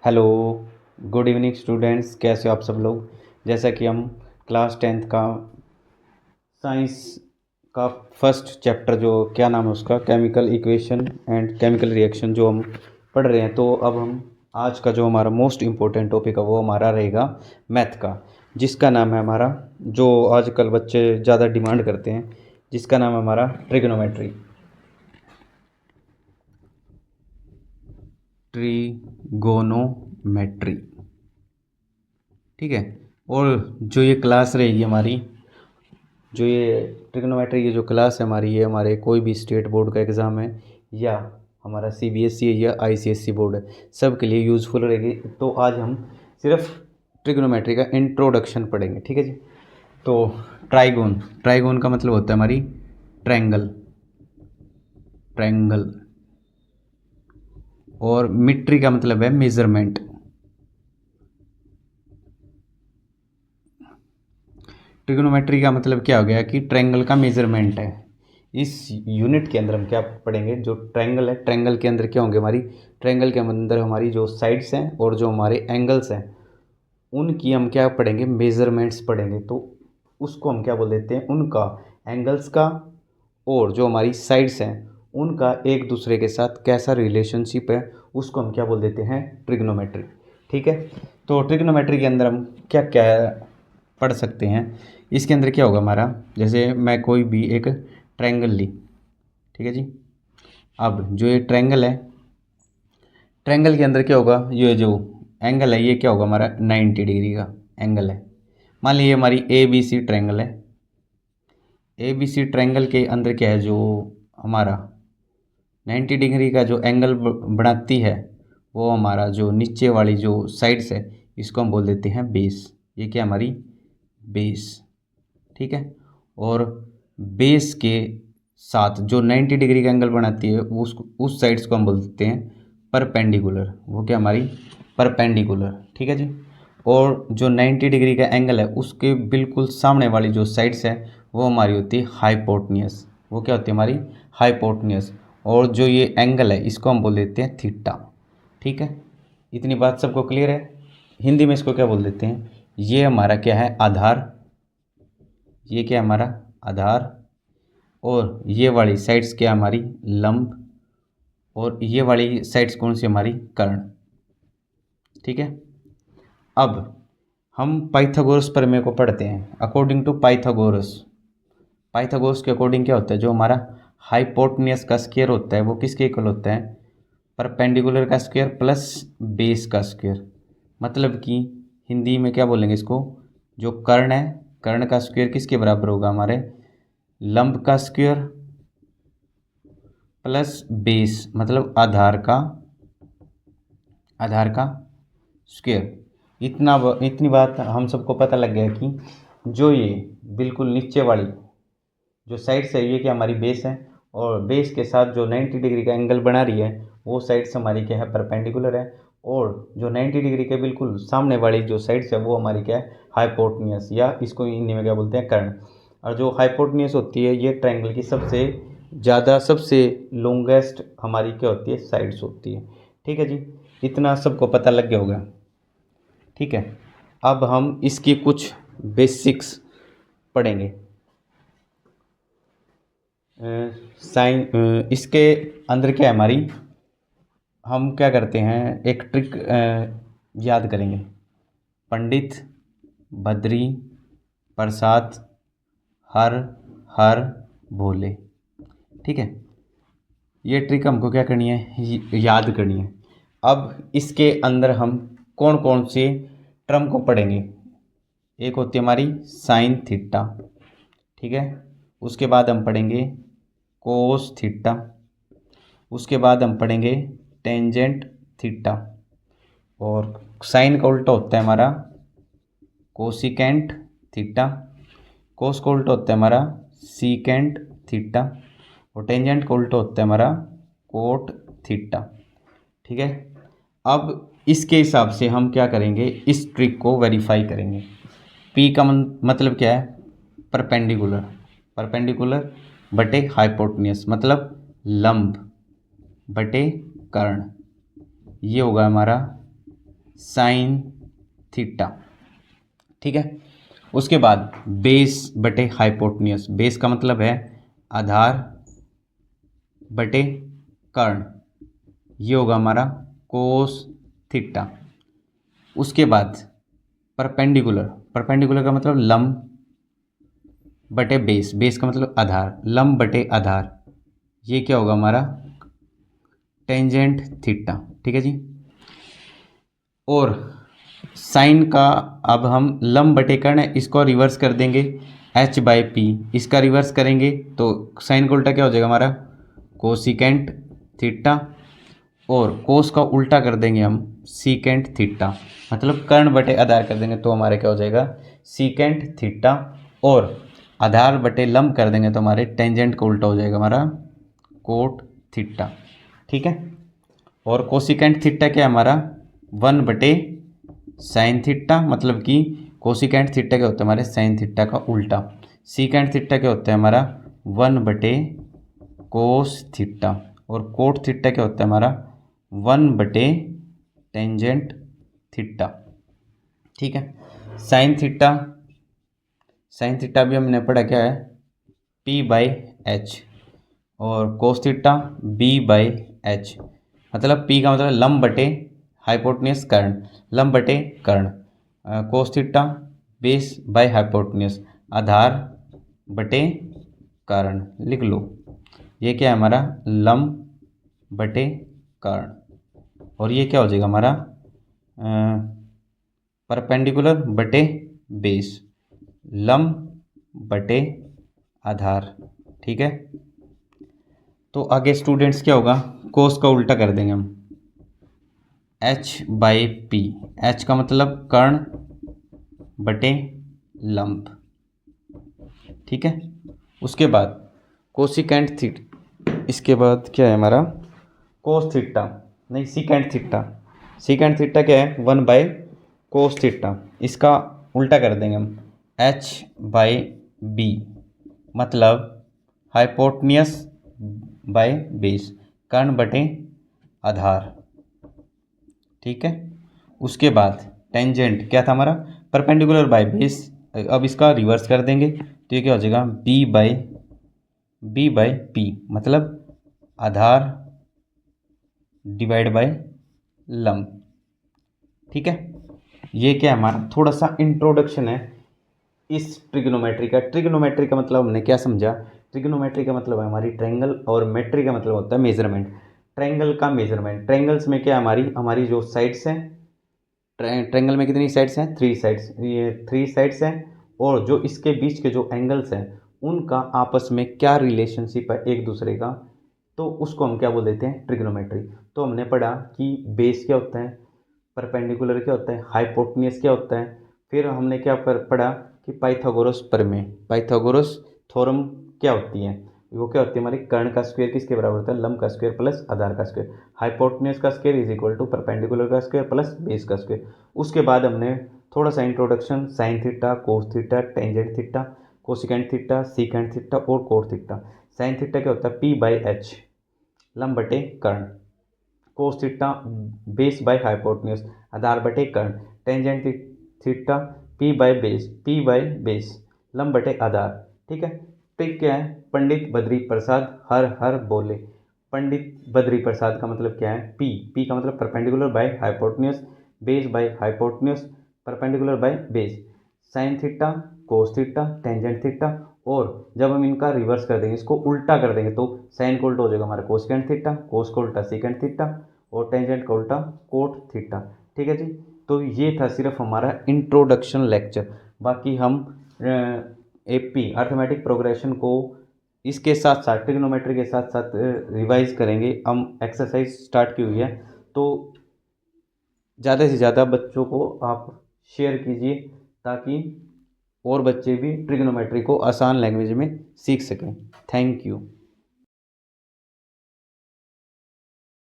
Hello, good evening students. कैसे हो आप सब लोग। जैसा कि हम क्लास 10th का साइंस का फर्स्ट चैप्टर जो क्या नाम है उसका, chemical equation and chemical reaction जो हम पढ़ रहे हैं। तो अब हम आज का जो हमारा मोस्ट इम्पोर्टेंट टॉपिक है वो हमारा रहेगा मैथ का, जिसका नाम है हमारा, जो आजकल बच्चे ज़्यादा डिमांड करते हैं, जिसका नाम है हमारा ट्रिग्नोमेट्री। ट्रिगोनोमेट्री, ठीक है। और जो ये क्लास रहेगी हमारी, जो ये ट्रिग्नोमेट्री की जो क्लास है हमारी, ये हमारे कोई भी स्टेट बोर्ड का एग्ज़ाम है या हमारा सीबीएसई है या आईसीएसई बोर्ड है, सब के लिए यूज़फुल रहेगी। तो आज हम सिर्फ ट्रिग्नोमेट्री का इंट्रोडक्शन पढ़ेंगे, ठीक है जी। तो ट्राइगोन, ट्राइगोन का मतलब होता है हमारी ट्रायंगल, ट्रायंगल। और मीट्री का मतलब है मेजरमेंट। ट्रिग्नोमेट्री का मतलब क्या हो गया कि ट्रायंगल का मेजरमेंट है। इस यूनिट के अंदर हम क्या पढ़ेंगे, जो ट्रायंगल है, ट्रायंगल के अंदर क्या होंगे हमारी, ट्रायंगल के अंदर हमारी जो साइड्स हैं और जो हमारे एंगल्स हैं उनकी हम क्या पढ़ेंगे, मेजरमेंट्स पढ़ेंगे। तो उसको हम क्या बोल देते हैं, उनका, एंगल्स का और जो हमारी साइड्स हैं उनका एक दूसरे के साथ कैसा रिलेशनशिप है, उसको हम क्या बोल देते हैं, ट्रिग्नोमेट्री, ठीक है। तो ट्रिग्नोमेट्री के अंदर हम क्या क्या पढ़ सकते हैं। इसके अंदर क्या होगा हमारा, जैसे मैं कोई भी एक ट्रायंगल ली, ठीक है जी। अब जो ये ट्रायंगल है, ट्रायंगल के अंदर क्या होगा, ये जो एंगल है ये क्या होगा हमारा 90 डिग्री का एंगल है। मान लीजिए हमारी ए बी सी ट्रायंगल है। ए बी सी ट्रायंगल के अंदर क्या है, जो हमारा 90 डिग्री का जो एंगल बनाती है वो हमारा जो नीचे वाली जो साइड्स है इसको हम बोल देते हैं बेस। ये क्या हमारी बेस, ठीक है। और बेस के साथ जो 90 डिग्री का एंगल बनाती है उस साइड्स को हम बोलते हैं परपेंडिकुलर। वो क्या हमारी परपेंडिकुलर, ठीक है जी। और जो 90 डिग्री का एंगल है उसके बिल्कुल सामने वाली जो साइड्स है वो हमारी होती है हाइपोटनियस। वो क्या होती है हमारी हाइपोटनियस। और जो ये एंगल है इसको हम बोल देते हैं थीटा, ठीक है। इतनी बात सबको क्लियर है। हिंदी में इसको क्या बोल देते हैं, ये हमारा क्या है आधार, ये क्या है हमारा आधार। और ये वाली साइड्स क्या हमारी लंब। और ये वाली साइड्स कौन सी हमारी कर्ण, ठीक है। अब हम पाइथागोरस प्रमेय को पढ़ते हैं। अकॉर्डिंग टू पाइथागोरस, पाइथागोरस के अकॉर्डिंग क्या होता है, जो हमारा हाइपोटनियस का स्क्वायर होता है वो किसके इक्वल होता है, परपेंडिकुलर का स्क्वायर प्लस बेस का स्क्वायर। मतलब कि हिंदी में क्या बोलेंगे इसको, जो कर्ण है, कर्ण का स्क्वायर किसके बराबर होगा हमारे लंब का स्क्वायर प्लस बेस, मतलब आधार का स्क्वायर। इतनी बात हम सबको पता लग गया कि जो ये बिल्कुल नीचे वाली जो साइड्स है ये क्या हमारी बेस है। और बेस के साथ जो 90 डिग्री का एंगल बना रही है वो साइड्स हमारी क्या है परपेंडिकुलर है। और जो 90 डिग्री के बिल्कुल सामने वाली जो साइड्स है वो हमारी क्या है हाइपोटनियस, या इसको हिंदी में क्या बोलते हैं कर्ण। और जो हाइपोटनियस होती है ये ट्रायंगल की सबसे ज़्यादा, सबसे लॉन्गेस्ट हमारी क्या होती है साइड्स होती है, ठीक है जी। इतना सबको पता लग गया होगा, ठीक है। अब हम इसकी कुछ बेसिक्स पढ़ेंगे। इसके अंदर क्या है हमारी, हम क्या करते हैं एक ट्रिक याद करेंगे। पंडित, बद्री, प्रसाद, हर, हर, भोले, ठीक है। ये ट्रिक हमको क्या करनी है, याद करनी है। अब इसके अंदर हम कौन कौन से टर्म को पढ़ेंगे, एक होती है हमारी साइन थीटा, ठीक है। उसके बाद हम पढ़ेंगे कोस थीटा। उसके बाद हम पढ़ेंगे टेंजेंट थीटा। और साइन का उल्टा होता है हमारा कोसिकेंट थीटा। कोस का उल्टा होता है हमारा सीकेंट थीटा। और टेंजेंट का उल्टा होता है हमारा कोट थीटा, ठीक है। अब इसके हिसाब से हम क्या करेंगे, इस ट्रिक को वेरीफाई करेंगे। पी का मतलब क्या है, परपेंडिकुलर, परपेंडिकुलर बटे हाइपोटनियस मतलब लंब बटे कर्ण। ये होगा हमारा साइन थीटा। ठीक है। उसके बाद बेस बटे हाइपोटेन्यूस, बेस का मतलब है आधार बटे कर्ण, ये होगा हमारा कोस थीटा। उसके बाद परपेंडिकुलर, परपेंडिकुलर का मतलब लंब बटे बेस, बेस का मतलब आधार, लंब बटे आधार, ये क्या होगा हमारा टेंजेंट थीटा। ठीक है जी। और साइन का अब हम लंब बटे कर्ण है, इसको रिवर्स कर देंगे एच बाई पी, इसका रिवर्स करेंगे तो साइन का उल्टा क्या हो जाएगा हमारा कोसिकेंट थीटा, और कोस का उल्टा कर देंगे हम सीकेंट थीटा, मतलब कर्ण बटे आधार कर देंगे तो हमारे क्या हो जाएगा सीकेंट थीटा, और आधार बटे लंब कर देंगे तो हमारे टेंजेंट का उल्टा हो जाएगा हमारा कोट थीटा। ठीक है। और कोसिकेंट थीटा क्या है हमारा 1/साइन थीटा, मतलब कि कोसिकेंट थीटा क्या होता है हमारे साइन थीटा का उल्टा, सीकेंट थीटा क्या होता है हमारा 1/कोस थीटा, और कोट थीटा क्या होता है हमारा 1/टेंजेंट थीटा। ठीक है। साइन थीटा, साइन थीटा भी हमने पढ़ा क्या है P/H, और कोस थीटा B/H, मतलब P का मतलब लंब बटे हाइपोटेन्यूस कर्ण, लंब बटे कर्ण, cos theta base by hypotenuse, आधार बटे कर्ण, लिख लो। ये क्या है हमारा लंब बटे कर्ण, और ये क्या हो जाएगा हमारा परपेंडिकुलर बटे बेस, लंब बटे आधार। ठीक है। तो आगे स्टूडेंट्स क्या होगा कोस का उल्टा कर देंगे हम H/P, H का मतलब कर्ण बटे लंब। ठीक है। उसके बाद कोसिकेंट थीटा, इसके बाद क्या है हमारा कोस थीटा, नहीं सीकेंट थीटा, सीकेंट थीटा क्या है 1/कोस थीटा, इसका उल्टा कर देंगे हम H/B, मतलब हाइपोटेन्यूस बाय बेस, कर्ण बटे आधार। ठीक है। उसके बाद टेंजेंट क्या था हमारा परपेंडिकुलर बाय बेस, अब इसका रिवर्स कर देंगे तो ये क्या हो जाएगा B/P, मतलब आधार डिवाइड बाय लंब। ठीक है। ये क्या है हमारा थोड़ा सा इंट्रोडक्शन है इस ट्रिग्नोमेट्री का। ट्रिग्नोमेट्री का मतलब हमने क्या समझा, ट्रिग्नोमेट्री का मतलब है हमारी ट्रायंगल, और मेट्री का मतलब होता है मेजरमेंट। ट्रायंगल का मेजरमेंट, ट्रायंगल्स में क्या हमारी हमारी जो साइड्स हैं, ट्रायंगल में कितनी साइड्स हैं 3 साइड्स, ये 3 साइड्स हैं, और जो इसके बीच के जो एंगल्स हैं उनका आपस में क्या रिलेशनशिप है एक दूसरे का, तो उसको हम क्या बोल देते हैं ट्रिग्नोमेट्री। तो हमने पढ़ा कि बेस क्या होता है, परपेंडिकुलर क्या होता है, हाइपोटेन्यूस क्या होता है, फिर हमने क्या पढ़ा कि पाइथागोरस प्रमेय, पाइथागोरस थ्योरम क्या होती है, वो क्या होती है हमारी कर्ण का स्क्वायर किसके बराबर होता है लंब का स्क्वायर प्लस आधार का स्क्वायर, हाइपोटेन्यूस का square is equal to perpendicular का स्क्वायर प्लस बेस का स्क्वायर। उसके बाद हमने थोड़ा सा introduction sine theta, cos theta, tangent theta, cosecant theta, secant theta और कोट थीटा। साइन थीटा क्या होता है P/H, लंब बटे कर्ण, cos theta base by hypotenuse, आधार बटे कर्ण, टेंजेंट थीटा P/बेस, लंब बटे आधार। ठीक है। ट्रिक क्या है पंडित बद्री प्रसाद हर हर बोले, पंडित बद्री प्रसाद का मतलब क्या है P का मतलब perpendicular by hypotenuse, base by hypotenuse, perpendicular by base, sine theta, cos theta, tangent theta, और जब हम इनका रिवर्स कर देंगे इसको उल्टा कर देंगे तो साइन का उल्टा हो जाएगा हमारा कोसिकेंट थीटा, कोस का उल्टा सीकेंट थीटा, और टेंजेंट का उल्टा कोट थीटा। ठीक है जी। तो ये था सिर्फ हमारा इंट्रोडक्शन लेक्चर, बाकी हम AP अर्थमेटिक प्रोग्रेशन को इसके साथ साथ ट्रिग्नोमेट्री के साथ साथ रिवाइज करेंगे। हम एक्सरसाइज स्टार्ट की हुई है, तो ज़्यादा से ज़्यादा बच्चों को आप शेयर कीजिए ताकि और बच्चे भी ट्रिग्नोमेट्री को आसान लैंग्वेज में सीख सकें। Thank you.